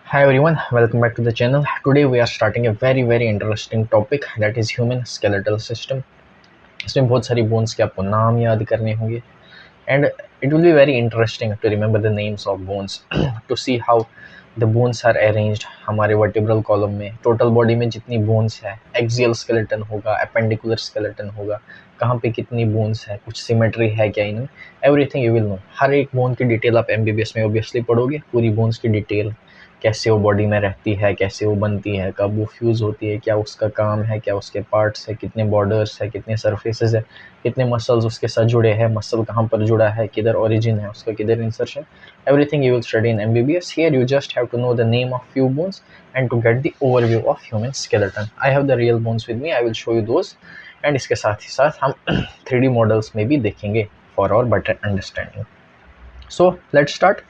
Hi everyone, welcome back to the channel. Today we are starting a very interesting topic that is human skeletal system. इसमें बहुत सारी bones के आपको नाम याद करने होंगे and it will be very interesting to remember the names of bones to see how the bones are arranged हमारे vertebral column में total body में जितनी bones है axial skeleton होगा appendicular skeleton होगा कहाँ पे कितनी bones है कुछ symmetry है क्या इनमें everything you will know हर एक bone की detail आप MBBS में obviously पढ़ोगे पूरी bones की detail कैसे वो बॉडी में रहती है कैसे वो बनती है कब वो फ्यूज़ होती है क्या उसका काम है क्या उसके पार्ट्स है कितने बॉर्डर्स है कितने सरफेसेस है कितने मसल्स उसके साथ जुड़े हैं मसल कहाँ पर जुड़ा है किधर ओरिजिन है उसका किधर insertion everything you will study in MBBS. Here you just have to know the name of few bones and to get the overview of human skeleton. I have the real bones with me. I will show you those. And इसके साथ ही साथ हम 3D models में भी देखेंगे for our better understanding. So let's start.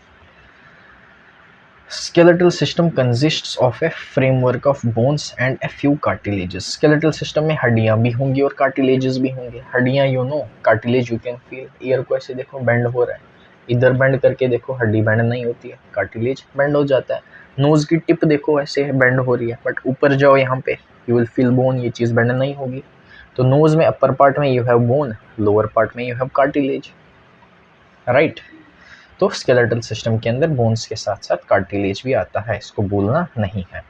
Skeletal system consists of a framework of bones and a few cartilages. Skeletal system में हड्डियां भी होंगी और cartilages भी होंगे. हड्डियां you know, cartilage you can feel. Year को ऐसे देखो बेंड हो रहा है, इधर बेंड करके देखो हड्डी बेंड नहीं होती है, कार्टिलेज बेंड हो जाता है. नोज की टिप देखो ऐसे बेंड हो रही है, बट ऊपर जाओ यहाँ पे यू विल फील बोन, ये चीज़ बेंड नहीं होगी. तो नोज में अपर पार्ट में you have bone, lower part में यू हैव कार्टिलेज, राइट. तो स्केलेटल सिस्टम के अंदर बोन्स के साथ साथ कार्टिलेज भी आता है, इसको भूलना नहीं है.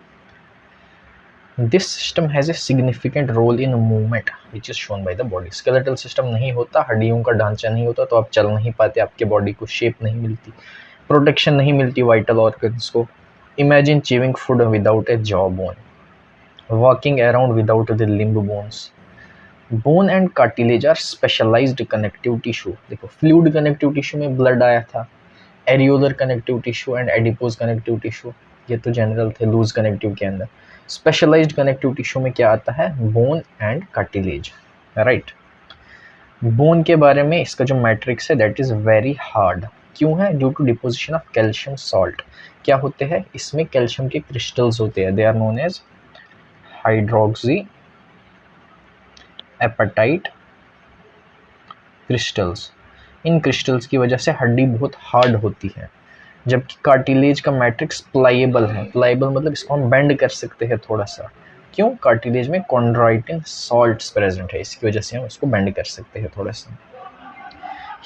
This system has a significant role in movement which is shown by the body. Skeletal system नहीं होता, हड्डियों का ढांचा नहीं होता तो आप चल नहीं पाते, आपके बॉडी को शेप नहीं मिलती, प्रोटेक्शन नहीं मिलती वाइटल ऑर्गन्स को. Imagine chewing food without a jaw bone, walking around without the limb bones. Bone and cartilage are specialised connective tissue. देखो फ्लूइड कनेक्टिव टिश्यू में ब्लड आया था, areolar connective tissue and adipose connective tissue, ये तो general थे loose connective के अंदर. Specialised connective tissue में क्या आता है, bone and cartilage, right. Bone के बारे में इसका जो मैट्रिक्स है दैट इज वेरी हार्ड. क्यों है, due to deposition of calcium salt. क्या होते हैं इसमें, कैल्शियम के क्रिस्टल्स होते हैं, they are known as hydroxy apatite crystals. इन क्रिस्टल्स की वजह से हड्डी बहुत हार्ड होती है, जबकि कार्टिलेज का मैट्रिक्स प्लाइएबल है. प्लाइएबल मतलब इसको हम बेंड कर सकते हैं थोड़ा सा. क्यों, कार्टिलेज में कॉन्ड्राइटिन सॉल्ट्स प्रेजेंट है, इसकी वजह से हम इसको बेंड कर सकते हैं थोड़ा सा.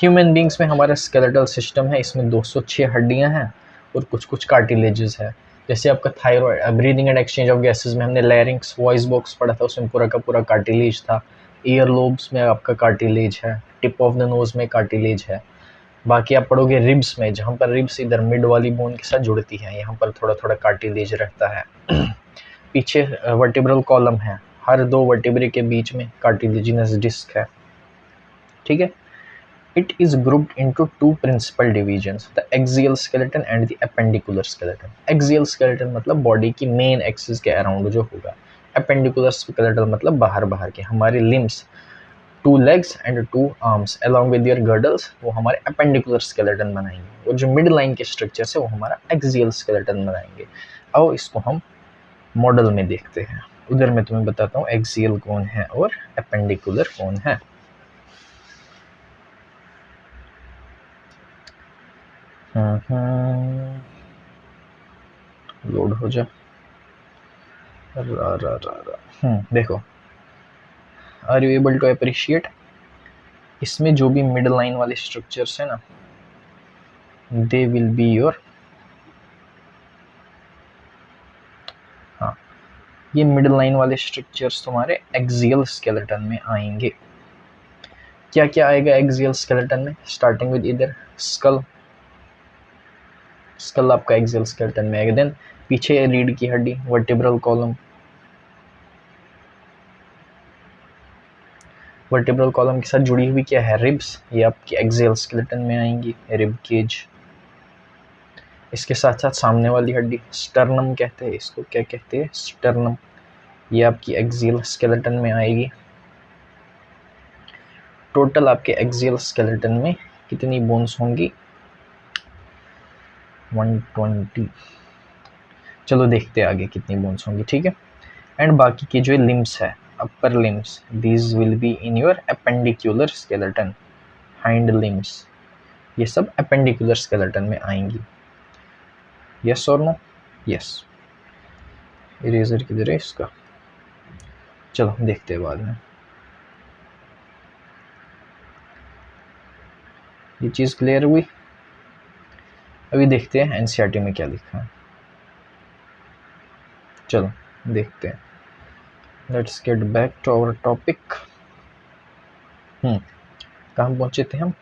ह्यूमन बींग्स में हमारा स्केलेटल सिस्टम है, इसमें 206 हड्डियां हैं और कुछ कुछ कार्टिलेजेस है. जैसे आपका thyroid, breathing and exchange of gases में हमने लैरिंग्स वॉइस बॉक्स पढ़ा था, उसमें पूरा का पूरा कार्टिलेज था. ईयर लोब्स में आपका कार्टिलेज है, टिप ऑफ द नोज में कार्टिलेज है. बाकी आप पढ़ोगे रिब्स में, जहाँ पर रिब्स इधर मिड वाली बोन के साथ जुड़ती है, यहाँ पर थोड़ा थोड़ा कार्टिलेज रहता है. पीछे वर्टिब्रल कॉलम है, हर दो वर्टिब्रे के बीच में कार्टिलेजिनस डिस्क है, ठीक है. It is grouped into two principal divisions, the axial skeleton and the appendicular skeleton. Axial skeleton मतलब बॉडी की मेन एक्सिस के अराउंड जो होगा. appendicular skeleton मतलब बाहर बाहर के हमारे limbs, 2 legs and 2 arms along with their girdles, वो हमारे appendicular skeleton बनाएंगे. और जो मिड लाइन के स्ट्रक्चर है वो हमारा axial skeleton बनाएंगे. अब इसको हम मॉडल में देखते हैं. उधर मैं तुम्हें बताता हूँ axial कौन है और appendicular कौन है. लोड हो जा. देखो, are you able to appreciate, इसमें जो भी मिड लाइन वाले स्ट्रक्चर्स है ना, दे विल बी योर, हाँ, ये मिड लाइन वाले स्ट्रक्चर्स तुम्हारे एक्सियल स्केलेटन में आएंगे. क्या क्या आएगा एक्सियल स्केलेटन में, स्टार्टिंग विद इधर स्कल. स्कल आपका एक्सियल स्केलेटन में आएगा. देन पीछे रीढ़ की हड्डी, वर्टिब्रल कॉलम. वर्टिब्रल कॉलम के साथ जुड़ी हुई क्या है, रिब्स, ये आपकी एक्सियल स्केलेटन में आएंगी, रिब केज. इसके साथ साथ सामने वाली हड्डी स्टर्नम कहते हैं इसको, क्या कहते हैं, स्टर्नम, ये आपकी एक्सियल स्केलेटन में आएगी. टोटल आपके एक्सियल स्केलेटन में कितनी बोन्स होंगी, 120. चलो देखते हैं आगे कितनी बोन्स होंगी, ठीक है. एंड बाकी के जो लिम्स है, upper limbs, these will be in your appendicular skeleton. Hind limbs, ये सब एपेंडिकुलर स्केलेटन में आएंगी. यस और नो. यस, इरेजर किधर है इसका, चलो देखते हैं बाद में। ये चीज़ क्लियर हुई। अभी देखते हैं एनसीईआरटी में क्या लिखा है, चलो देखते हैं। Let's get back to our topic. कहाँ पहुंचे थे हम?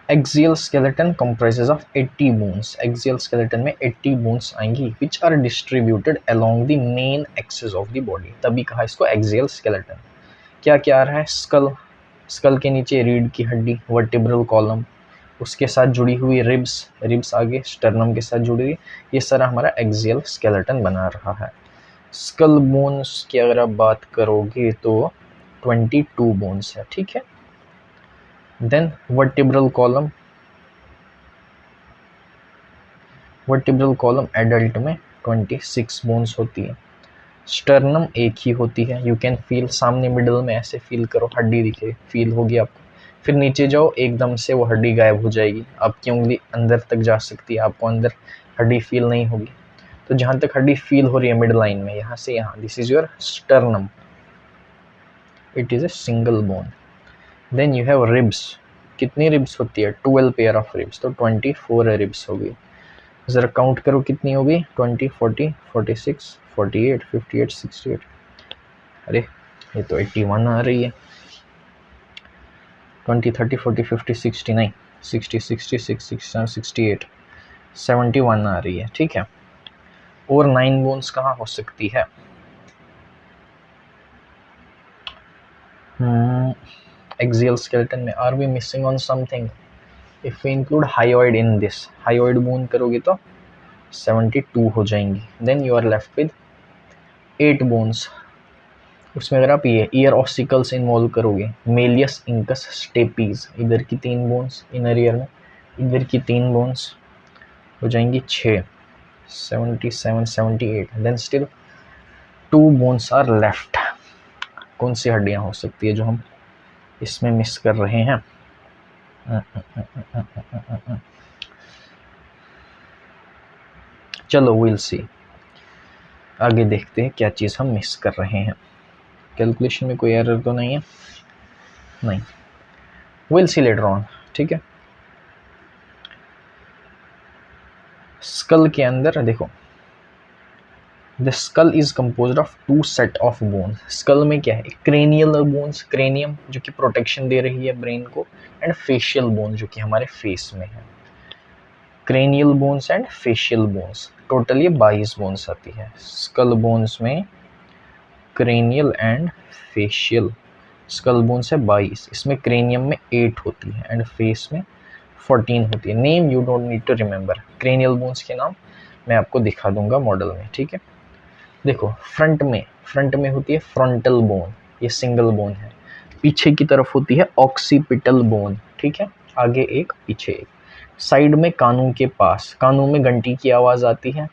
Axial skeleton comprises of 80 bones। Axial skeleton में 80 बोन्स आएंगी which are distributed along the main axis of the body, तभी कहा इसको एक्सियल स्केलेटन। क्या क्या आ रहा है? स्कल, स्कल के नीचे रीढ़ की हड्डी, वर्टिब्रल कॉलम, उसके साथ जुड़ी हुई रिब्स, रिब्स आगे स्टर्नम के साथ जुड़ी हुई, ये सारा हमारा एक्सियल स्केलेटन बना रहा है। स्कल बोन्स की अगर आप बात करोगे तो 22 बोन्स है, ठीक है। Then vertebral column, vertebral column adult में 26 बोन्स होती है। स्टर्नम एक ही होती है, यू कैन फील, सामने मिडल में ऐसे फील करो, हड्डी दिखे, फील होगी आपको। फिर नीचे जाओ, एकदम से वो हड्डी गायब हो जाएगी, आपकी उंगली अंदर तक जा सकती है, आपको अंदर हड्डी फील नहीं होगी। तो जहाँ तक हड्डी फील हो रही है मिड लाइन में, यहाँ से यहाँ, this is your sternum, it is a single bone. Then you have ribs, कितनी रिब्स होती है? 12 पेयर ऑफ रिब्स, तो 24 रिब्स होगी। ज़रा काउंट करो कितनी होगी? 20, 40, 46, 48, 58, 68, अरे ये तो 81 आ रही है। 20, 30, 40, 50, 69, 60, 66, 67, 68, 71 आ रही है, ठीक है। और 9 बोन्स कहाँ हो सकती है? एक्सियल स्केलेटन में। Are we missing on something? If we include hyoid in this, hyoid bone करोगे तो 72 हो जाएंगी। Then you are left with 8 bones. उसमें अगर आप ये ईयर ऑसिकल्स इन्वॉल्व करोगे, मेलियस, इंकस, स्टेपीज, इधर की 3 बोन्स इनर ईयर में, इधर की 3 बोन्स हो जाएंगी 6, 77, 78। Then still 2 bones are left. कौन सी हड्डियां हो सकती है जो हम इसमें मिस कर रहे हैं? चलो विल सी, आगे देखते हैं क्या चीज़ हम मिस कर रहे हैं। कैलकुलेशन में कोई एरर तो नहीं है? नहीं, विल सी लेटर ऑन, ठीक है। स्कल के अंदर देखो, the skull is composed of 2 set of bones. Skull में क्या है? क्रेनियल बोन्स, क्रेनियम जो कि प्रोटेक्शन दे रही है ब्रेन को, एंड फेशियल बोन जो कि हमारे फेस में है। Cranial bones and facial bones, total ये 22 बोन्स आती है स्कल बोन्स में। Cranial and facial, skull bones है 22, इसमें क्रेनियम में 8 होती है एंड फेस में 14 होती है। Name you don't need to remember, cranial bones के नाम मैं आपको दिखा दूंगा मॉडल में, ठीक है। देखो फ्रंट में होती है फ्रंटल बोन, ये सिंगल बोन है। पीछे की तरफ होती है ऑक्सीपिटल बोन, ठीक है, आगे एक पीछे एक। साइड में कानों के पास, कानों में घंटी की आवाज़ आती है।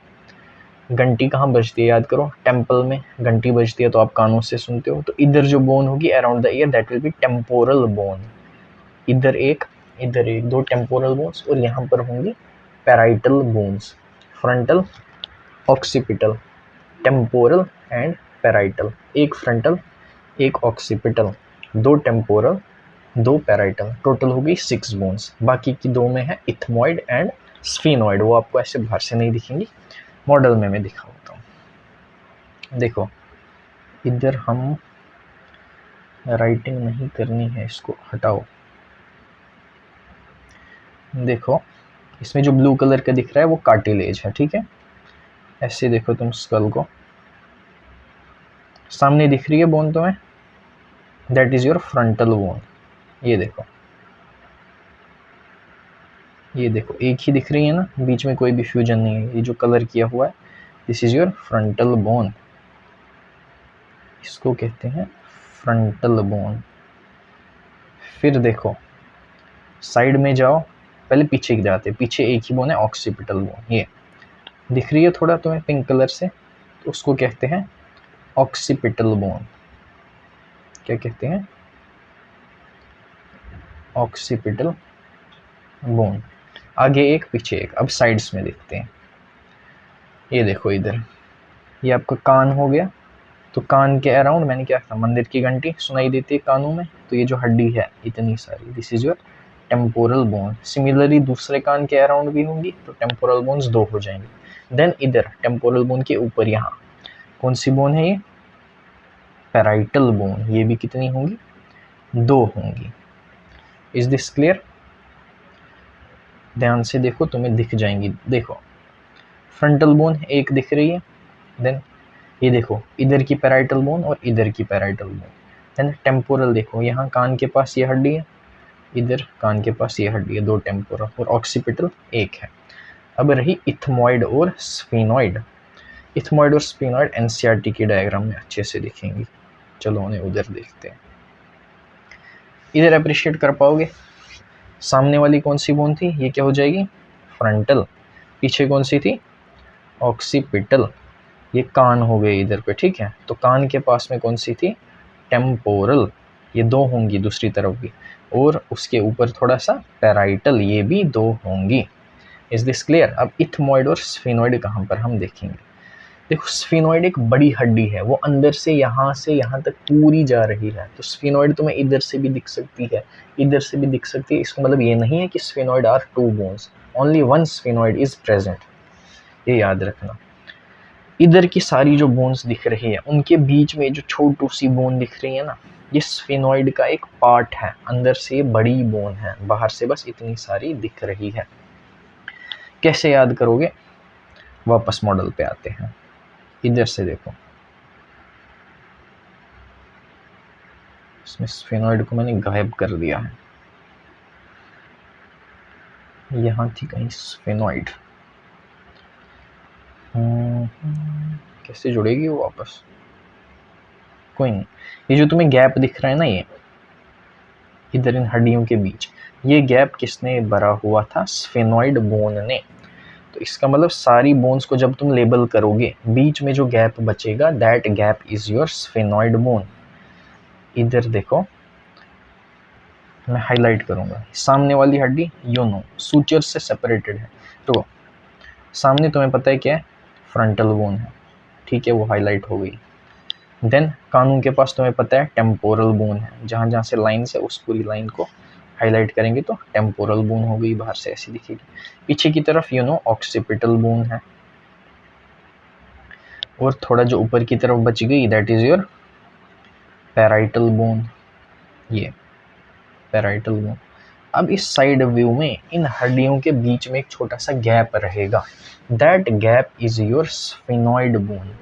घंटी कहाँ बजती है याद करो? टेम्पल में घंटी बजती है तो आप कानों से सुनते हो। तो इधर जो बोन होगी around the year, that will be temporal bone. इधर एक, इधर एक, 2 टेम्पोरल बोन्स, और यहाँ पर होंगी parietal bones. Frontal, occipital, temporal and parietal. एक फ्रंटल, एक ऑक्सीपिटल, 2 टेम्पोरल, 2 पैराइटल, टोटल होगी 6 बोन्स। बाकी की 2 में है इथमॉइड एंड स्फीनॉइड, वो आपको ऐसे बाहर से नहीं दिखेंगी, मॉडल में मैं दिखा देता हूँ। देखो इधर हम राइटिंग नहीं करनी है, इसको हटाओ। देखो इसमें जो ब्लू कलर का दिख रहा है वो कार्टिलेज है, ठीक है। ऐसे देखो तुम स्कल को, सामने दिख रही है बोन तुम्हें, that is your frontal bone. ये देखो, ये देखो एक ही दिख रही है ना, बीच में कोई भी फ्यूजन नहीं है। ये जो कलर किया हुआ है, this is your frontal bone, इसको कहते हैं फ्रंटल बोन। फिर देखो साइड में जाओ, पहले पीछे की जाते, पीछे एक ही बोन है ऑक्सीपिटल बोन, ये दिख रही है थोड़ा तुम्हें पिंक कलर से, तो उसको कहते हैं ऑक्सीपिटल बोन। क्या कहते हैं? Occipital bone. आगे एक पीछे एक। अब साइड्स में देखते हैं। ये देखो इधर, ये आपका कान हो गया, तो कान के अराउंड मैंने क्या कहा, मंदिर की घंटी सुनाई देती है कानों में, तो ये जो हड्डी है इतनी सारी, this is your temporal bone. Similarly दूसरे कान के अराउंड भी होंगी, तो टेम्पोरल बोन्स 2 हो जाएंगे। देन इधर टेम्पोरल बोन के ऊपर यहाँ कौन सी बोन है, ये पैराइटल बोन, ये भी कितनी होंगी, 2 होंगी। Is this clear? ध्यान से देखो, तुम्हें दिख जाएंगी। देखो फ्रंटल बोन एक दिख रही है, देन ये देखो इधर की पैराइटल बोन और इधर की पैराइटल बोन। देन टेम्पोरल देखो, यहाँ कान के पास ये हड्डी है, इधर कान के पास ये हड्डी है, 2 टेम्पोरल, और ऑक्सीपिटल 1 है। अब रही इथमॉइड और स्फीनॉइड। इथमॉइड और स्फीनॉइड एनसीईआरटी के डायग्राम में अच्छे से दिखेंगी। चलो उन्हें उधर देखते हैं। इधर अप्रिशिएट कर पाओगे, सामने वाली कौन सी बोन थी, ये क्या हो जाएगी, फ्रंटल। पीछे कौन सी थी, ऑक्सीपिटल। ये कान हो गए इधर पे, ठीक है। तो कान के पास में कौन सी थी, टेम्पोरल, ये 2 होंगी दूसरी तरफ भी, और उसके ऊपर थोड़ा सा पैराइटल, ये भी 2 होंगी। Is this clear? अब इथमॉइड और स्फीनॉइड कहाँ पर हम देखेंगे। देखो स्फीनॉइड एक बड़ी हड्डी है, वो अंदर से यहाँ तक पूरी जा रही है, तो स्फीनॉइड तुम्हें इधर से भी दिख सकती है, इधर से भी दिख सकती है। इसका मतलब ये नहीं है कि sphenoid are 2 bones, only 1 sphenoid is present, ये याद रखना। इधर की सारी जो बोन्स दिख रही है, उनके बीच में जो छोटू सी बोन दिख रही है ना, ये स्फीनॉइड का एक पार्ट है, अंदर से बड़ी बोन है, बाहर से बस इतनी सारी दिख रही है। कैसे याद करोगे, वापस मॉडल पे आते हैं। इधर से देखो, इसमें स्फीनॉइड को मैंने गायब कर दिया है, यहाँ थी कहीं स्फीनॉइड, कैसे जुड़ेगी वो वापस, कोई नहीं। ये जो तुम्हें गैप दिख रहा है ना, ये इधर इन हड्डियों के बीच, ये गैप किसने भरा हुआ था, स्फीनॉइड बोन ने। तो इसका मतलब सारी बोन्स को जब तुम लेबल करोगे, बीच में जो गैप बचेगा, that gap is your sphenoid bone. इधर देखो, मैं हाईलाइट करूंगा, सामने वाली हड्डी यूनो सूचर से सेपरेटेड है, तो सामने तुम्हें पता है क्या है, फ्रंटल बोन है, ठीक है, वो हाईलाइट हो गई। देन कानून के पास तुम्हें पता है टेम्पोरल बोन है, जहाँ जहाँ से लाइन से उस पूरी लाइन को हाईलाइट करेंगे तो टेम्पोरल बोन हो गई, बाहर से ऐसी दिखेगी। पीछे की तरफ ऑक्सीपिटल बोन है, और थोड़ा जो ऊपर की तरफ बच गई, that is your parietal bone, ये पैराइटल बोन। अब इस साइड व्यू में इन हड्डियों के बीच में एक छोटा सा गैप रहेगा, that gap is your sphenoid bone.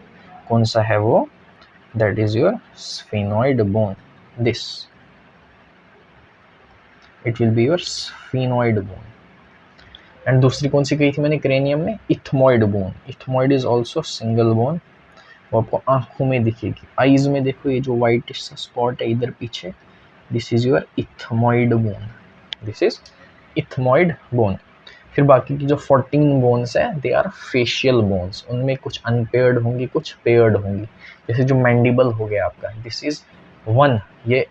कौन सा है वो, that is your sphenoid bone, this it will be your sphenoid bone. And दूसरी कौन सी कही थी मैंने क्रेनियम में, ethmoid bone. Ethmoid is also single bone, वो आपको आंखों में दिखेगी, आईज में देखो, ये जो वाइट स्पॉट है इधर पीछे, this is your ethmoid bone, this is ethmoid bone. फिर बाकी की जो 14 बोन्स है, दे आर फेशियल बोन्स, उनमें कुछ अनपेयर्ड होंगी, कुछ पेयर्ड होंगी। जैसे जो मैंडिबल हो गया आपका, दिस इज 1, ये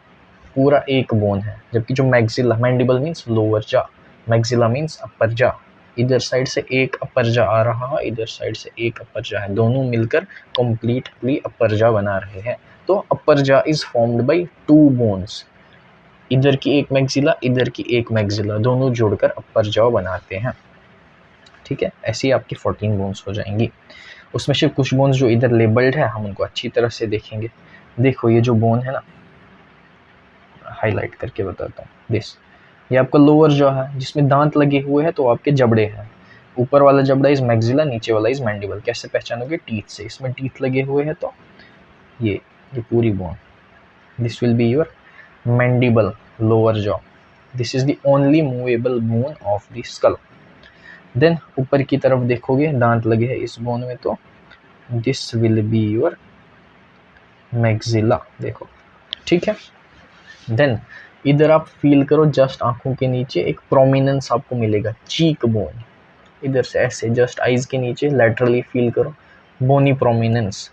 पूरा एक बोन है। जबकि जो मैक्सिला, मैंडिबल मीन्स लोअर जा, मैक्सिला मीन्स अपर जा, इधर साइड से एक अपर जा आ रहा है, इधर साइड से एक अपर जा है, दोनों मिलकर कंप्लीटली अपर जा बना रहे हैं। तो अपर जा इज फॉर्म्ड बाय 2 बोन्स, इधर की एक मैक्सिला, इधर की एक मैक्सिला, दोनों जोड़कर अपर जॉ बनाते हैं, ठीक है। ऐसे ही आपकी 14 बोन्स हो जाएंगी। उसमें से कुछ बोन्स जो इधर लेबल्ड है, हम उनको अच्छी तरह से देखेंगे। देखो ये जो बोन है ना, हाईलाइट करके बताता हूँ, दिस, ये आपका लोअर जॉ है, जिसमें दांत लगे हुए हैं, तो आपके जबड़े हैं। ऊपर वाला जबड़ा इज मैक्सिला, नीचे वाला इज मैंडिबल। कैसे पहचानोगे, टीथ से, इसमें टीथ लगे हुए हैं, तो ये पूरी bone, this will be your mandible, lower jaw. This is the only movable bone of the skull. Then ऊपर की तरफ देखोगे, दांत लगे हैं इस बोन में, तो this will be your maxilla, देखो, ठीक है। Then इधर आप फील करो, जस्ट आंखों के नीचे एक प्रोमिनेंस आपको मिलेगा, चीक बोन, इधर से ऐसे जस्ट आईज के नीचे लैटरली फील करो, बोनी प्रोमिनेंस,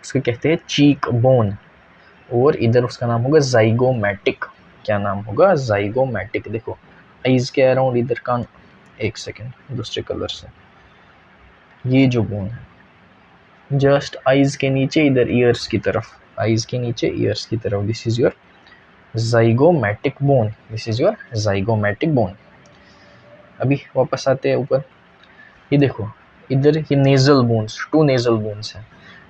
इसको कहते हैं चीक बोन। और इधर उसका नाम होगा जाइगोमैटिक, क्या नाम होगा, जाइगोमैटिक। देखो आईज के अराउंड इधर कान, एक सेकेंड दूसरे कलर से, ये जो बोन है, जस्ट आईज के नीचे इधर ईयर्स की तरफ, आईज के नीचे ईयर्स की तरफ, this is your zygomatic bone, this is your zygomatic bone। अभी वापस आते हैं ऊपर, ये देखो इधर ये nasal bones, two nasal bones है,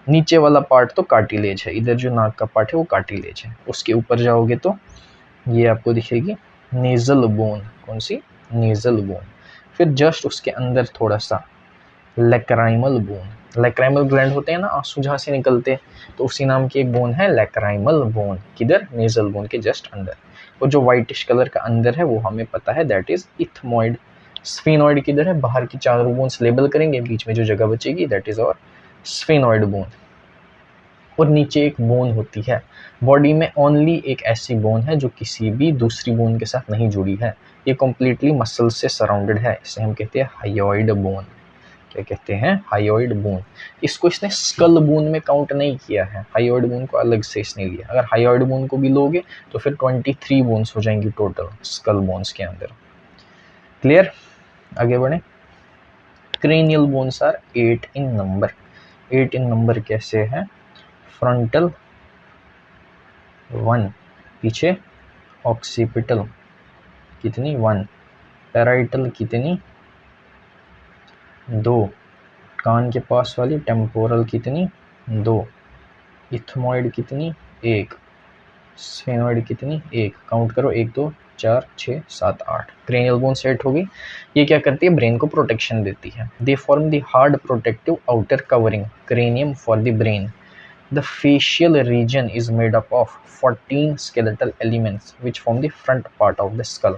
नीचे वाला पार्ट तो कार्टिलेज है, इधर जो नाक का पार्ट है वो कार्टिलेज है। उसके ऊपर जाओगे तो ये आपको दिखेगी नेजल बोन, कौन सी, नेजल बोन। फिर जस्ट उसके अंदर थोड़ा सा लैक्राइमल बोन, लैक्राइमल ग्लैंड होते हैं ना, आंसू जहाँ से निकलते हैं, तो उसी नाम की एक बोन है लैक्राइमल बोन, किधर, नेजल बोन के जस्ट अंदर। और जो वाइटिश कलर का अंदर है वो हमें पता है दैट इज इथमोइड। स्फेनॉइड किधर है, बाहर की चारों बोन्स लेबल करेंगे, बीच में जो जगह बचेगी दैट इज और स्फेनॉइड बोन। और नीचे एक बोन होती है, बॉडी में ओनली एक ऐसी बोन है जो किसी भी दूसरी बोन के साथ नहीं जुड़ी है, ये कम्प्लीटली मसल से सराउंडेड है, इसे हम कहते हैं हायोइड बोन। क्या कहते हैं, हायोइड बोन। इसको इसने स्कल बोन में काउंट नहीं किया है, हायोइड बोन को अलग से इसने लिया। अगर हायोइड बोन को भी लोगे तो फिर 23 बोन्स हो जाएंगी टोटल स्कल बोन्स के अंदर। क्लियर, आगे बढ़े। Cranial bones are 8 in number. 8 in number कैसे है, फ्रंटल 1, पीछे ऑक्सीपिटल कितनी 1, पैराइटल कितनी 2, कान के पास वाली टेम्पोरल कितनी 2, इथमोइड कितनी 1, स्फेनोइड कितनी 1, काउंट करो 1 2 4 6 7 8। क्रेनियल बोन सेट होगी। ये क्या करती है, ब्रेन को प्रोटेक्शन देती है। They form the hard protective outer covering cranium for the brain. The facial region is made up of 14 skeletal elements which form the front part of the skull।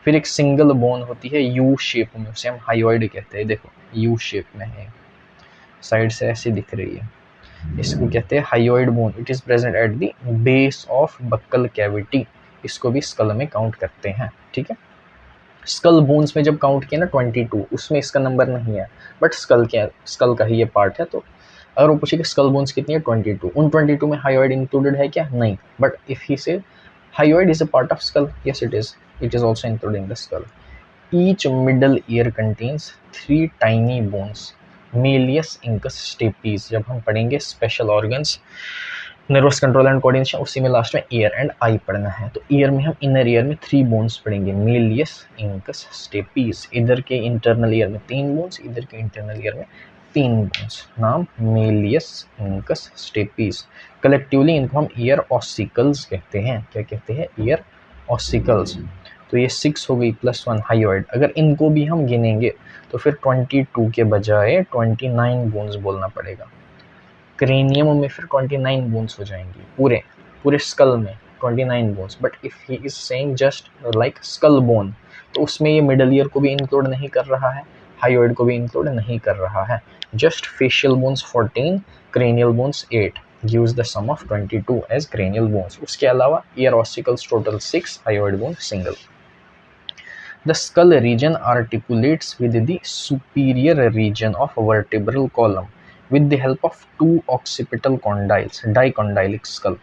फिर एक सिंगल बोन होती है U shape में, उसे हम hyoid कहते हैं। देखो यू शेप में है, साइड से ऐसी दिख रही है, इसको कहते हैं hyoid bone. It is present at the base of buccal cavity, इसको भी स्कल में काउंट करते हैं। ठीक है, स्कल बोन्स में जब काउंट किया ना 22, उसमें इसका नंबर नहीं है, बट स्कल का ही ये पार्ट है। तो अगर वो पूछे कि स्कल बोन्स कितनी है 22, उन 22 में हायोइड इंक्लूडेड है क्या, नहीं। But if he say hyoid is a part of skull, yes it is also included in the skull. Each middle ear contains 3 tiny bones, malleus, incus, stapes. जब हम पढ़ेंगे special organs, nervous control and coordination, उसी में last में year and I पढ़ना है। तो year में हम इनर ईयर में 3 बोन्स पढ़ेंगे, मेलियस, इंकस, स्टेपीज। इधर के इंटरनल ईयर में 3 बोन्स, इधर के इंटरनल ईयर में 3 बोन्स, नाम मेलियस, इंकस, स्टेपीज। कलेक्टिवली इनको हम ईयर ऑसिकल्स कहते हैं। क्या कहते हैं, ईयर ऑसिकल्स। तो ये 6 हो गई प्लस 1 हायोइड। अगर इनको भी हम गिनेंगे तो फिर 22 के बजाय 29 बोन्स बोलना पड़ेगा। क्रेनियम में फिर 29 बोन्स हो जाएंगी, पूरे स्कल में 29 bones. But if he is saying just like skull bone, तो उसमें ये मिडल ईयर को भी इंक्लूड नहीं कर रहा है, हायोइड को भी इंक्लूड नहीं कर रहा है। Just facial bones 14, cranial bones 8 gives the sum of 22 as cranial bones। उसके अलावा ear ossicles total 6, hyoid bone single. The skull region articulates with the superior region of vertebral column with the help of 2 occipital condyles, dicondylic skull।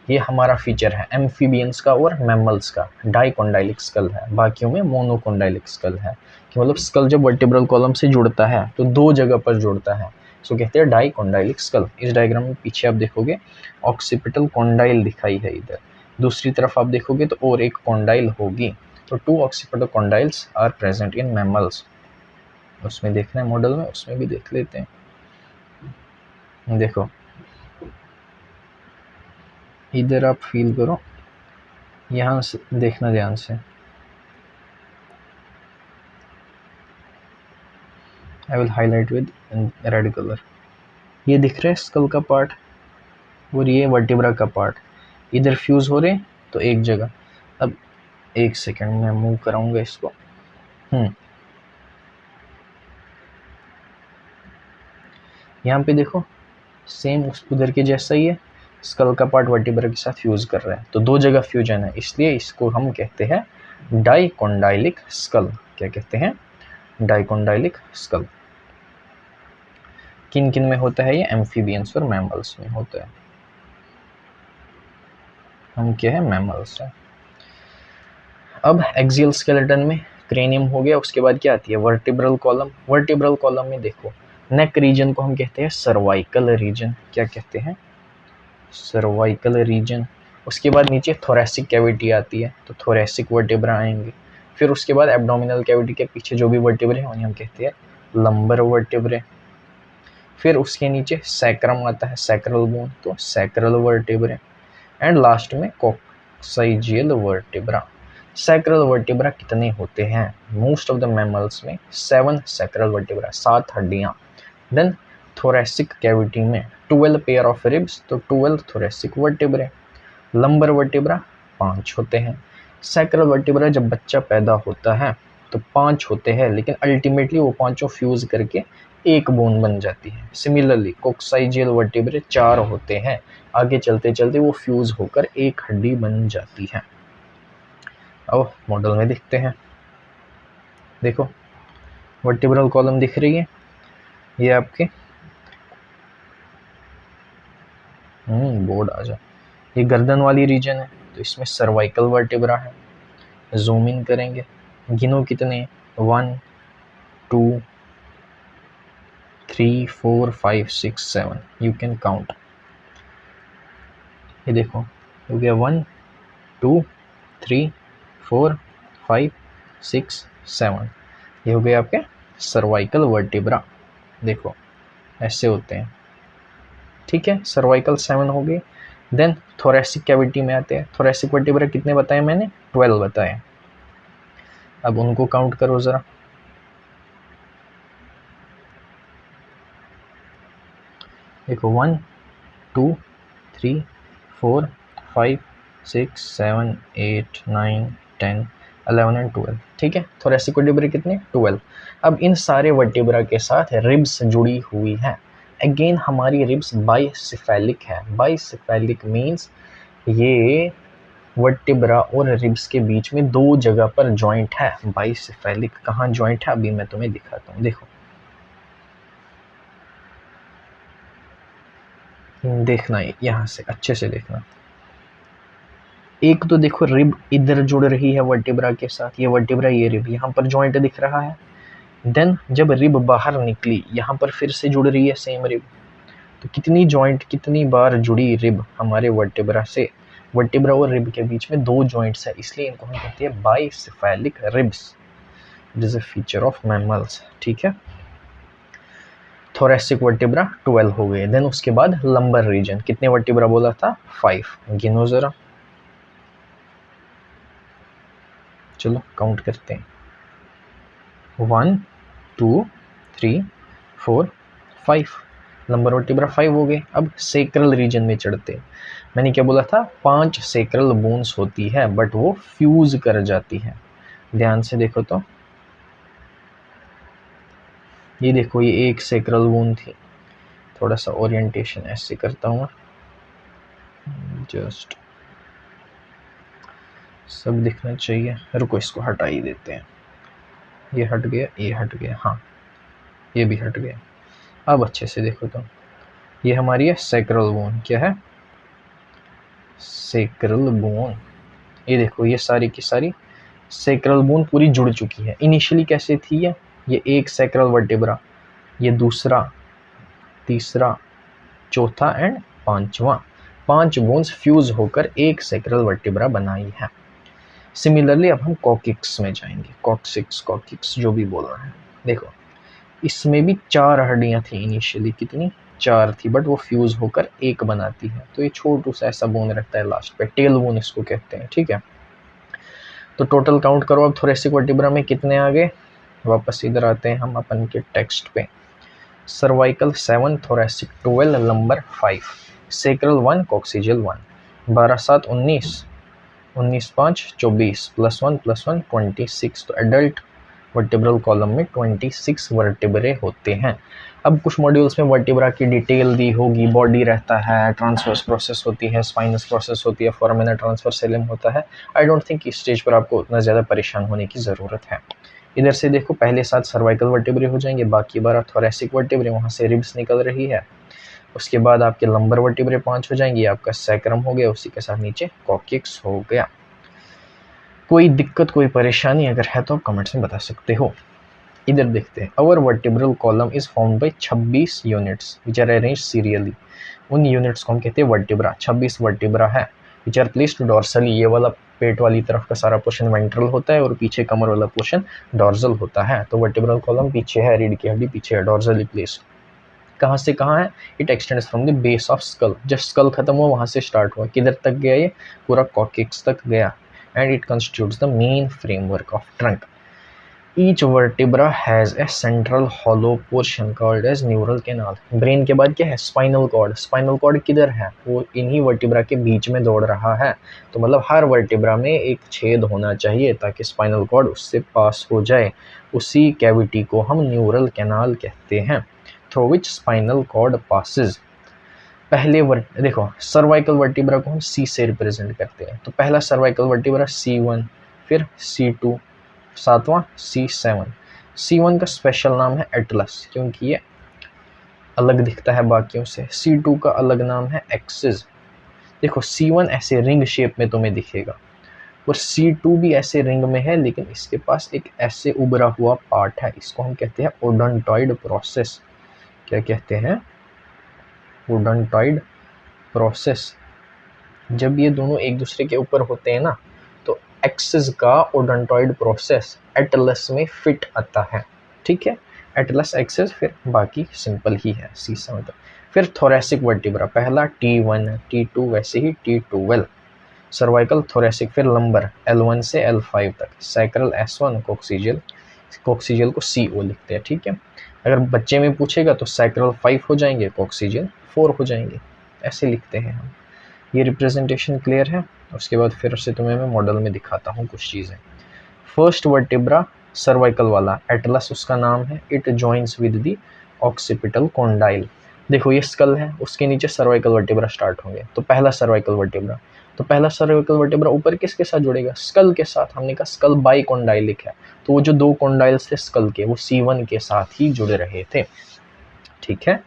ये हमारा feature है amphibians का और mammals का, dicondylic school है, बाकियों में मोनोकोंडाइलिक स्कल है। कि मतलब स्कल जब वर्टिब्रल कॉलम से जुड़ता है तो 2 जगह पर जुड़ता है, सो कहते हैं डाइकोंडाइलिक स्कल। इस डायग्राम में पीछे आप देखोगे ऑक्सीपिटल कॉन्डाइल दिखाई है इधर, दूसरी तरफ आप देखोगे तो और एक कॉन्डाइल होगी। तो 2 occipital condyles are present in mammals। उसमें देखना है मॉडल में, उसमें भी देख लेते हैं। देखो इधर आप फील करो, यहाँ से देखना ध्यान से। I will highlight with red colour. ये दिख रहा है स्कल का पार्ट और ये वर्टिब्रा का पार्ट, इधर फ्यूज हो रहे तो एक जगह। अब एक सेकंड में मूव कराऊंगा इसको। यहाँ पे देखो सेम उस उधर के जैसा ही है, स्कल का पार्ट वर्टिब्रा के साथ फ्यूज कर रहा है, तो 2 जगह फ्यूजन है, इसलिए इसको हम कहते हैं डाइकोंडाइलिक स्कल। क्या कहते हैं, डाइकोंडाइलिक स्कल। किन किन में होता है ये, एम्फीबियंस और मैमल्स में होता है। हम क्या है, मैमल्स है। अब एक्सियल स्केलेटन में क्रेनियम हो गया, उसके बाद क्या आती है, वर्टिब्रल कॉलम। वर्टिब्रल कॉलम में देखो नेक रीजन को हम कहते हैं सर्वाइकल रीजन। क्या कहते हैं? Cervical region. उसके बाद नीचे थोरेसिक कैविटी आती है, तो थोरेसिक वर्टेब्रा आएंगे। फिर उसके बाद एब्डोमिनल कैविटी के पीछे जो भी वर्टेब्रे हैं उन्हें हम कहते हैं लंबर वर्टेब्रे। फिर उसके नीचे सैक्रम आता है, सैक्रल बोन, तो सैक्रल वर्टेब्रे। एंड लास्ट में कॉक्साइजियल वर्टेब्रा। सैक्रल वर्टेब्रा कितने होते हैं? मोस्ट ऑफ द मैमल्स में 7 सैक्रल वर्टेब्रा, 7 हड्डियां। देन थोरेसिक कैविटी में 12 पेयर ऑफ रिब्स, तो 12 थोरेसिक वर्टेब्रे। लंबर वर्टेब्रा 5 होते हैं। सैक्रल वर्टेब्रा जब बच्चा पैदा होता है तो 5 होते हैं, लेकिन अल्टीमेटली वो पांचों फ्यूज करके एक बोन बन जाती है। सिमिलरली कॉक्साइजियल वर्टेब्रे 4 होते हैं, आगे चलते चलते वो फ्यूज होकर एक हड्डी बन जाती है। अब मॉडल में देखते हैं। देखो वर्टेब्रल कॉलम दिख रही है, ये आपके बोर्ड आ जा, ये गर्दन वाली रीजन है, तो इसमें सर्वाइकल वर्टेब्रा है। जूम इन करेंगे, गिनो कितने? 1 2 3 4 5 6 7, यू कैन काउंट। ये देखो हो गया 1 2 3 4 5 6 7, ये हो गया आपके सर्वाइकल वर्टेब्रा। देखो ऐसे होते हैं, ठीक है। सर्वाइकल 7 हो गए। देन थोरेसिक कैविटी में आते हैं। थोरेसिक वर्टेब्रा कितने बताए मैंने? 12 बताए। अब उनको काउंट करो जरा। देखो 1 2 3 4 5 6 7 8 9 10 11 एंड 12, ठीक है। थोरेसिक वर्टेब्रा कितने? 12। अब इन सारे वर्टेब्रा के साथ रिब्स जुड़ी हुई हैं। अगेन हमारी रिब्स बाइसेफेलिक है। बाइसेफेलिक मीन्स ये वर्टेब्रा और रिब्स के बीच में 2 जगह पर जॉइंट है। बाइसेफेलिक कहाँ जॉइंट है अभी मैं तुम्हें दिखाता हूँ। देखो देखना, यहाँ से अच्छे से देखना। एक तो देखो रिब इधर जुड़ रही है वर्टेब्रा के साथ, ये वर्टेब्रा ये रिब यहाँ पर जॉइंट दिख रहा है। देन जब रिब बाहर निकली यहाँ पर फिर से जुड़ रही है सेम रिब। तो कितनी जॉइंट, कितनी बार जुड़ी रिब हमारे वर्टेब्रा से? वर्टेब्रा और रिब के बीच में 2 जॉइंट्स है, इसलिए इनको हम कहते हैं bicephalic ribs. It is a feature of mammals, ठीक है। थोरेसिक वर्टेब्रा 12 हो गए। देन उसके बाद लंबर रीजन, कितने वर्टेब्रा बोला था? 5। गिनो जरा, चलो काउंट करते हैं। 1 2 3 4 5, लंबर वर्टेब्रा 5 हो गए। अब सेक्रल रीजन में चढ़ते हैं। मैंने क्या बोला था? 5 सेक्रल बोन्स होती है, बट वो फ्यूज कर जाती है। ध्यान से देखो तो ये देखो, ये एक सेक्रल बोन थी। थोड़ा सा ओरिएंटेशन ऐसे करता हूँ, जस्ट सब दिखना चाहिए। रुको इसको हटा ही देते हैं। ये हट गया, ये हट गया, हाँ ये भी हट गया। अब अच्छे से देखो तो ये हमारी है सेक्रल बोन। क्या है? Sacral bone. ये देखो ये सारी की सारी सेक्रल बोन पूरी जुड़ चुकी है। इनिशियली कैसे थी ये एक सेक्रल वर्टेब्रा, ये दूसरा, तीसरा, चौथा एंड पांचवा, 5 बोन्स फ्यूज होकर एक सेक्रल वर्टेब्रा बनाई है। सिमिलरली अब हम कॉकिक्स में जाएंगे। कॉक्सिक्स जो भी बोलना है। देखो इसमें भी 4 हड्डियां थी इनिशियली, कितनी? 4 थी, बट वो फ्यूज होकर एक बनाती है। तो ये छोटू सा ऐसा बोन रहता है लास्ट पे, टेल बोन इसको कहते हैं, ठीक है। तो टोटल काउंट करो अब थोरेसिक वर्टेब्रा में कितने आ गए। वापस इधर आते हैं हम अपन के टेक्स्ट पे। Cervical 7, thoracic 12, lumbar 5, sacral 1, coccygeal 1। 12 7 19, 19 5 24, +1 +1 26। तो एडल्ट वर्टेब्रल कॉलम में 26 वर्टेब्रे होते हैं। अब कुछ मॉड्यूल्स में वर्टेब्रा की डिटेल दी होगी। बॉडी रहता है, ट्रांसवर्स प्रोसेस होती है, स्पाइनस प्रोसेस होती है, फोरामिना ट्रांसवर्स सेलम होता है। आई डोंट थिंक इस स्टेज पर आपको उतना ज़्यादा परेशान होने की ज़रूरत है। इधर से देखो पहले 7 सर्वाइकल वर्टेब्रे हो जाएंगे, बाकी 12 थोरेसिक वर्टेब्रे, वहाँ से रिब्स निकल रही है। उसके बाद आपके लंबर वर्टेब्रे 5 हो जाएंगे, आपका सैक्रम हो गया, उसी के साथ नीचे कॉकिक्स हो गया। कोई दिक्कत, कोई परेशानी अगर है तो आप कमेंट्स में बता सकते हो। इधर देखते हैं, our vertebral column is formed by 26 units which are arranged serially. उन यूनिट्स को हम कहते हैं वर्टिब्रा। 26 वर्टिब्रा है विच आर प्लेस्ड डॉर्सली। ये वाला पेट वाली तरफ का सारा पोर्शन वेंट्रल होता है और पीछे कमर वाला पोर्शन डॉर्सल होता है। तो वर्टिब्रल कॉलम पीछे है, रीढ़ की हड्डी पीछे है, डॉर्सली प्लेस्ड। कहाँ से कहाँ है? It extends from the base of skull. जब स्कल खत्म हुआ वहाँ से स्टार्ट हुआ, किधर तक गया? ये पूरा कॉकेक्स तक गया। And it constitutes the main framework of trunk. Each vertebra has a central hollow portion called as neural canal. Brain के बाद क्या है? Spinal cord. स्पाइनल कॉर्ड किधर है? वो इन्हीं वर्टिब्रा के बीच में दौड़ रहा है। तो मतलब हर वर्टिब्रा में एक छेद होना चाहिए ताकि स्पाइनल कॉर्ड उससे पास हो जाए। उसी कैविटी को हम न्यूरल कैनाल कहते हैं, through which spinal cord passes. पहले देखो, सर्वाइकल वर्टिब्रा को हम सी से रिप्रेजेंट करते हैं। तो पहला सर्वाइकल वर्टिब्रा C1, फिर C2, सातवां C7। C1 का स्पेशल नाम है एटलस, क्योंकि ये अलग दिखता है बाकियों से। C2 का अलग नाम है एक्सिस। देखो C1 ऐसे रिंग शेप में तुम्हें दिखेगा और C2 भी ऐसे रिंग में है, लेकिन इसके पास एक ऐसे उभरा हुआ पार्ट है। इसको हम कहते हैं ओडोंटॉइड प्रोसेस। क्या कहते हैं? Odontoid process. जब ये दोनों एक दूसरे के ऊपर होते हैं ना, तो एक्सिस का ओडोंटॉइड प्रोसेस एटलस में फिट आता है। ठीक है, एटलस एक्सिस, फिर बाकी सिंपल ही है C7 तक। फिर थोरेसिक वर्टिब्रा, पहला T1, T2, वैसे ही T12। सर्वाइकल, थोरेसिक, फिर लंबर L1 से L5 तक। सैक्रल S1, कोक्सीजियल, कोक्सीजियल को CO लिखते हैं। ठीक है, अगर बच्चे में पूछेगा तो सैक्रल 5 हो जाएंगे, कोक्सीजियल 4 हो जाएंगे, ऐसे लिखते हैं हम। ये रिप्रेजेंटेशन क्लियर है? उसके बाद फिर से तुम्हें मैं मॉडल में दिखाता हूँ कुछ चीज़ें। फर्स्ट वर्टिब्रा सर्वाइकल वाला, एटलस उसका नाम है। It joins with the occipital condyle. देखो ये स्कल है, उसके नीचे सर्वाइकल वर्टिब्रा स्टार्ट होंगे। तो पहला सर्वाइकल वर्टिब्रा, तो पहला सर्वाइकल वर्टिब्रा ऊपर किसके साथ जुड़ेगा? स्कल के साथ। हमने कहा स्कल बाई कॉन्डाइलिक है, तो वो जो दो कॉन्डाइल्स थे स्कल के, वो C1 के साथ ही जुड़े रहे थे। ठीक है,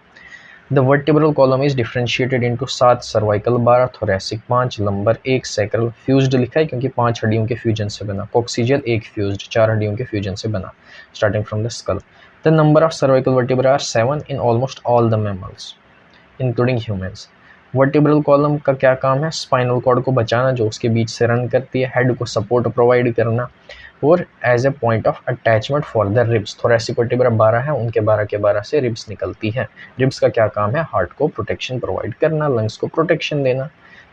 the vertebral column is differentiated into 7 cervical, 12 thoracic, 5 lumbar, 1 sacral. Fused लिखा है क्योंकि 5 हड्डियों के फ्यूजन से बना। कोक्सीजियल 1 फ्यूज्ड, 4 हड्डियों के फ्यूजन से बना, starting from the skull. The number of cervical vertebra are 7 in almost all the mammals including humans. Vertebral column का क्या काम है? स्पाइनल कॉर्ड को बचाना जो उसके बीच से रन करती है, हेड को सपोर्ट प्रोवाइड करना, और as a point of attachment for the ribs. Thoracic vertebra 12 है, उनके 12 के 12 से रिब्स निकलती हैं। रिब्स का क्या काम है? हार्ट को प्रोटेक्शन प्रोवाइड करना, लंग्स को प्रोटेक्शन देना,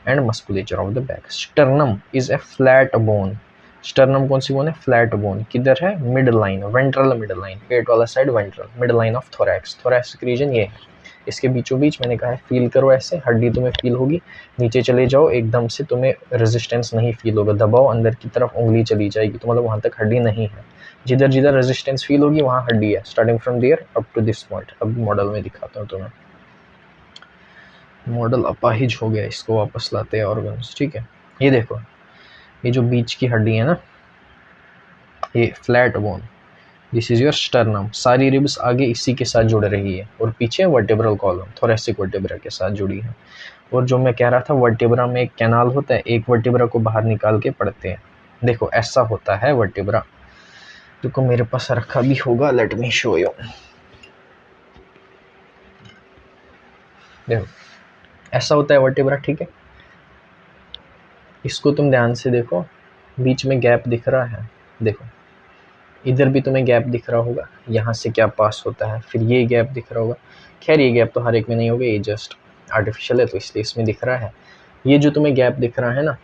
and musculature of the back. Sternum is a flat bone. Sternum कौन सी बोन है? Flat bone. किधर है? Mid line, ventral mid line, पेट वाला side ventral, mid line of thorax. Thoracic region ये है, इसके बीचों बीच मैंने कहा है फील करो, ऐसे हड्डी तुम्हें फील होगी। नीचे चले जाओ, एकदम से तुम्हें रेजिस्टेंस नहीं फील होगा। दबाओ, अंदर की तरफ उंगली चली जाएगी तो मतलब वहाँ तक हड्डी नहीं है। जिधर जिधर रेजिस्टेंस फील होगी वहाँ हड्डी है, starting from there up to this point. अब मॉडल में दिखाता हूँ तुम्हें। मॉडल अपाहिज हो गया, इसको वापस लाते हैं ऑर्गन्स। ठीक है, ये देखो, ये जो बीच की हड्डी है ना, ये flat bone, this is your sternum. सारी रिब्स आगे इसी के साथ जुड़ रही है और पीछे वर्टिब्रल कॉलम थोरेसिक वर्टिब्रा के साथ जुड़ी है। और जो मैं कह रहा था, वर्टिब्रा में एक कैनाल होता है, एक वर्टिब्रा को बाहर निकाल के पढ़ते हैं। देखो ऐसा होता है वर्टिब्रा, देखो मेरे पास रखा भी होगा, लेट मी शो यू। देखो ऐसा होता है वर्टिब्रा। ठीक है, इसको तुम ध्यान से देखो, बीच में गैप दिख रहा है। देखो इधर भी तुम्हें गैप दिख रहा होगा, यहाँ से क्या पास होता है, फिर ये गैप दिख रहा होगा। खैर ये गैप तो हर एक में नहीं होगा, ये जस्ट आर्टिफिशियल है तो इसलिए इसमें दिख रहा है। ये जो तुम्हें गैप दिख रहा है ना,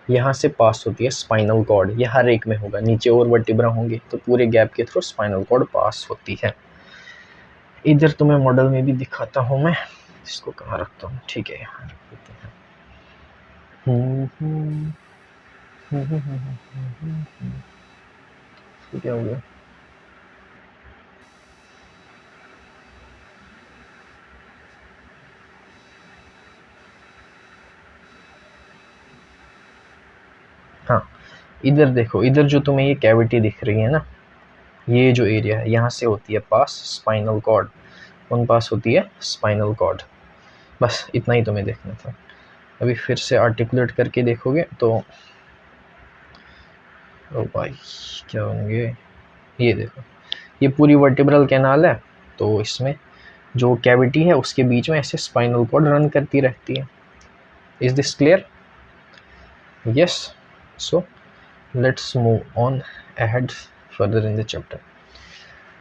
यहाँ से पास होती है स्पाइनल कॉर्ड, ये हर एक में होगा। नीचे और वर्टिब्रा होंगे तो पूरे गैप के थ्रू स्पाइनल कॉर्ड पास होती है। इधर तुम्हें मॉडल में भी दिखाता हूँ मैं, इसको कहाँ रखता हूँ। ठीक है, यहाँ रख देते हैं। क्या हो गया? हाँ, इधर देखो, इधर जो तुम्हें ये कैविटी दिख रही है ना, ये जो एरिया है, यहाँ से होती है पास स्पाइनल कॉर्ड। कौन पास होती है? Spinal cord. बस इतना ही तुम्हें देखना था। अभी फिर से आर्टिकुलेट करके देखोगे तो ओ भाई क्या होंगे, ये देखो, ये पूरी वर्टिब्रल कैनाल है, तो इसमें जो कैविटी है उसके बीच में ऐसे स्पाइनल कॉर्ड रन करती रहती है। Is this clear? Yes. So let's move on ahead further in the chapter.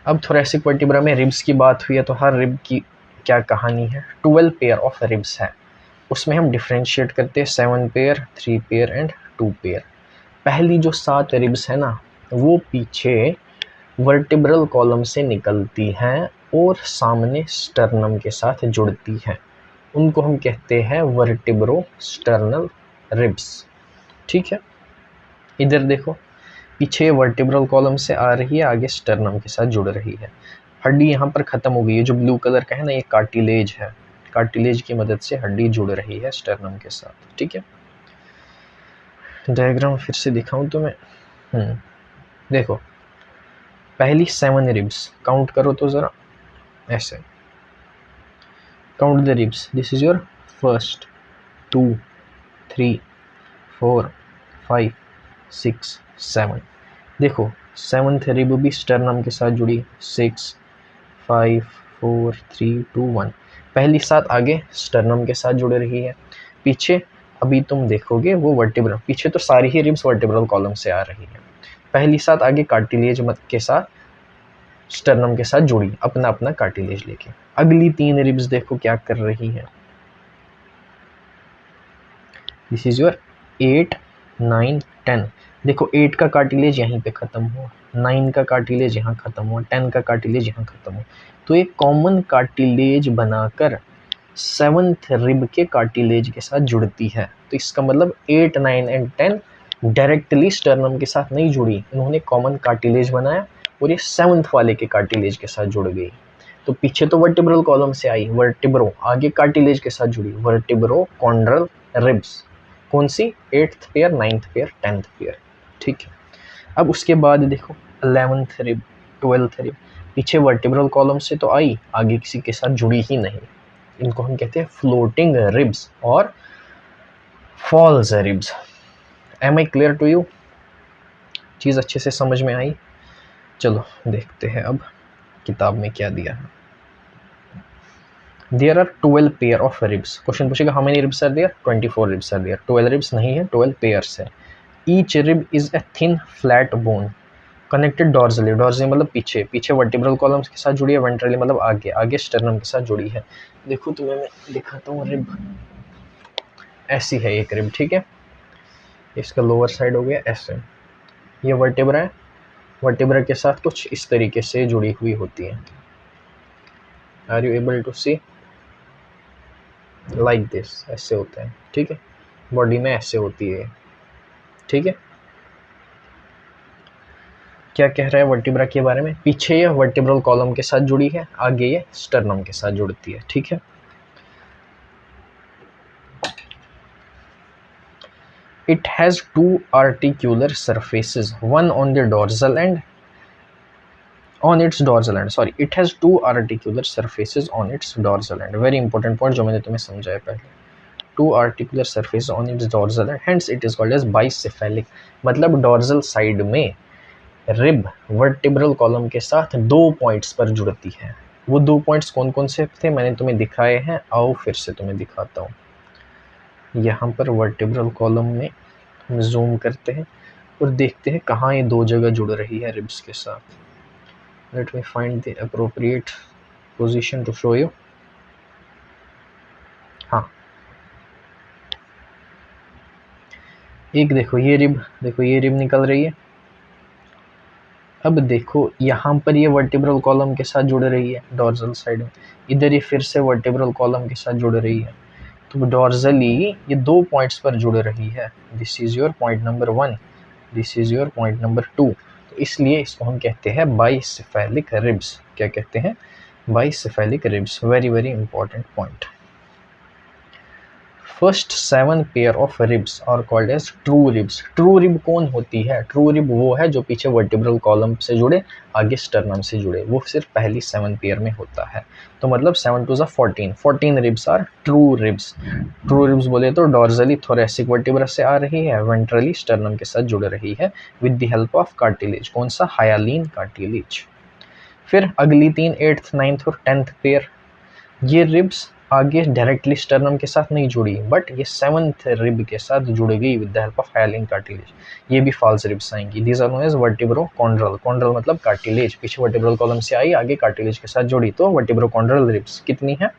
अब थोरेसिक वर्टिब्रा में रिब्स की बात हुई है, तो हर रिब की क्या कहानी है। 12 पेयर ऑफ रिब्स है, उसमें हम डिफ्रेंशिएट करते हैं 7 पेयर, 3 पेयर एंड 2 पेयर। पहली जो 7 रिब्स है ना, वो पीछे वर्टिब्रल कॉलम से निकलती हैं और सामने स्टर्नम के साथ जुड़ती हैं। उनको हम कहते हैं वर्टिब्रो स्टर्नल रिब्स। ठीक है, इधर देखो, पीछे वर्टिब्रल कॉलम से आ रही है, आगे स्टर्नम के साथ जुड़ रही है। हड्डी यहाँ पर ख़त्म हो गई है, जो ब्लू कलर का है ना, ये कार्टिलेज है। कार्टिलेज की मदद से हड्डी जुड़ रही है स्टर्नम के साथ। ठीक है, डायग्राम फिर से दिखाऊं तुम्हें। देखो, पहली 7 रिब्स काउंट करो तो ज़रा, ऐसे count the ribs. This is your first, 2, 3, 4, 5, 6, 7। देखो 7th रिब भी स्टर्नम के साथ जुड़ी, 6, 5, 4, 3, 2, 1। पहली 7 आगे स्टर्नम के साथ जुड़ रही है। पीछे अभी तुम देखोगे वो वर्टिब्रल, पीछे तो सारी ही रिब्स वर्टिब्रल कॉलम से आ रही है। पहली 7 आगे कार्टिलेज के साथ स्टर्नम के साथ जुड़ी, अपना अपना कार्टिलेज लेके। अगली 3 रिब्स देखो क्या कर रही है। This is your 8, 9, 10। देखो 8 का कार्टिलेज यहीं पे खत्म हुआ, 9 का कार्टिलेज यहाँ खत्म हुआ, 10 का कार्टिलेज यहाँ खत्म हुआ। तो एक कॉमन कार्टिलेज बनाकर 7th रिब के कार्टिलेज के साथ जुड़ती है। तो इसका मतलब 8, 9 एंड 10 डायरेक्टली स्टर्नम के साथ नहीं जुड़ी, इन्होंने कॉमन कार्टिलेज बनाया और ये 7th वाले के कार्टिलेज के साथ जुड़ गई। तो पीछे तो वर्टिब्रल कॉलम से आई वर्टिब्रो, आगे कार्टिलेज के साथ जुड़ी, वर्टिब्रो कॉन्ड्रल रिब्स। कौन सी? 8th pair, 9th pair, 10th pair. ठीक है, अब उसके बाद देखो 11th रिब, 12th रिब, पीछे वर्टिब्रल कॉलम से तो आई, आगे किसी के साथ जुड़ी ही नहीं। इनको हम कहते हैं फ्लोटिंग रिब्स और false ribs. Am I clear to you? चीज़ अच्छे से समझ में आई? चलो देखते हैं अब किताब में क्या दिया है। There are 12 pair of ribs. Question पूछेगा how many ribs are there? 24 ribs are there. 12 ribs नहीं है, 12 pairs है। Each rib is a thin flat bone connected dorsally. dorsally मतलब पीछे, पीछे वर्टिब्रल कॉलम्स के साथ जुड़ी है, वेंट्रली मतलब आगे, आगे स्टर्नम के साथ जुड़ी है। देखो तुम्हें मैं दिखाता हूँ रिब, ऐसी है एक रिब। ठीक है, इसका लोअर साइड हो गया ऐसे, ये वर्टिब्रा है, वर्टिब्रा के साथ कुछ इस तरीके से जुड़ी हुई होती है। Are you able to see? Like this, ऐसे होता है। ठीक है, बॉडी में ऐसे होती है। ठीक है, क्या कह रहा है वर्टिब्रा के बारे में? पीछे ये वर्टिब्रल कॉलम के साथ जुड़ी है, आगे ये स्टर्नम के साथ जुड़ती है। ठीक है, it has 2 articular surfaces, one on the dorsal and on its dorsal end. Sorry, it has 2 articular surfaces on its dorsal end. Very important point जो मैंने तुम्हें समझाया पहले। 2 articular surfaces on its dorsal end, hence it is called as bicephalic। मतलब dorsal side में rib vertebral column के साथ 2 points पर जुड़ती है। वो 2 पॉइंट्स कौन कौन से थे मैंने तुम्हें दिखाए हैं, आओ फिर से तुम्हें दिखाता हूँ। यहाँ पर वर्टिब्रल कॉलम में हम जूम करते हैं और देखते हैं कहाँ ये 2 जगह जुड़ रही है रिब्स के साथ। Let me find the appropriate position to show you. हाँ, एक देखो ये रिब, देखो ये रिब निकल रही है। अब देखो यहाँ पर ये वर्टिब्रल कॉलम के साथ जुड़ रही है डॉर्सल साइड में, इधर ये फिर से वर्टिब्रल कॉलम के साथ जुड़ रही है। तो डॉर्जली ये 2 पॉइंट्स पर जुड़ रही है। This is your point number 1, this is your point number 2। इसलिए इसको हम कहते हैं बाइसेफेलिक रिब्स। क्या कहते हैं? Bicephalic ribs. Very very important point. First 7 pair of ribs are called as true ribs. True rib कौन होती है? ट्रू रिब वो है जो पीछे वर्टिब्रल कॉलम से जुड़े, आगे स्टर्नम से जुड़े, वो सिर्फ पहली 7 पेयर में होता है। तो मतलब 7 2 14, 14 ribs are true ribs. True ribs बोले तो डॉर्जली थोरेसिक वर्टिब्रा से आ रही है, वेंट्रली स्टर्नम के साथ जुड़ रही है with the help of cartilage. कौन सा? हायालिन कार्टिलेज। फिर अगली तीन 8th 9th और 10th पेयर, ये रिब्स आगे डायरेक्टली स्टर्नम के साथ नहीं जुड़ी, बट ये 7th रिब के साथ जुड़ गई with the help of hyaline cartilage, ये भी फॉल्स रिब्स आएंगी। These are known as vertebrochondral, chondral मतलब कार्टिलेज, पीछे वर्टिब्रल कॉलम से आई आगे कार्टिलेज के साथ जुड़ी, तो वर्टिब्रोकॉन्ड्रल रिब्स कितनी है,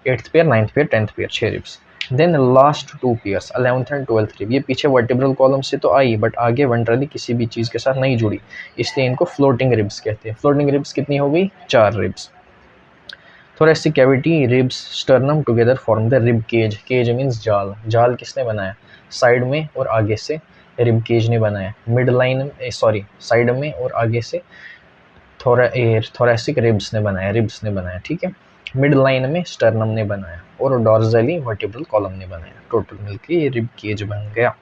8th pair 9th pair 10th pair, 6 ribs. Then last 2 pairs 11th and 12th rib, ये पीछे वर्टिब्रल कॉलम से तो आई बट आगे वेंट्रली किसी भी चीज के साथ नहीं जुड़ी, इसलिए इनको फ्लोटिंग रिब्स कहते हैं। फ्लोटिंग रिब्स कितनी हो गई, 4 ribs. thoracic cavity, ribs, sternum together form the rib cage. Cage means जाल, जाल किसने बनाया, साइड में और आगे से रिब केज ने बनाया, मिड लाइन सॉरी साइड में और आगे से थोरेसिक रिब्स ने बनाया, ठीक है। मिड लाइन में स्टर्नम ने बनाया और डॉर्जली वर्टिब्रल कॉलम ने बनाया, टोटल मिलके ये रिब केज बन गया।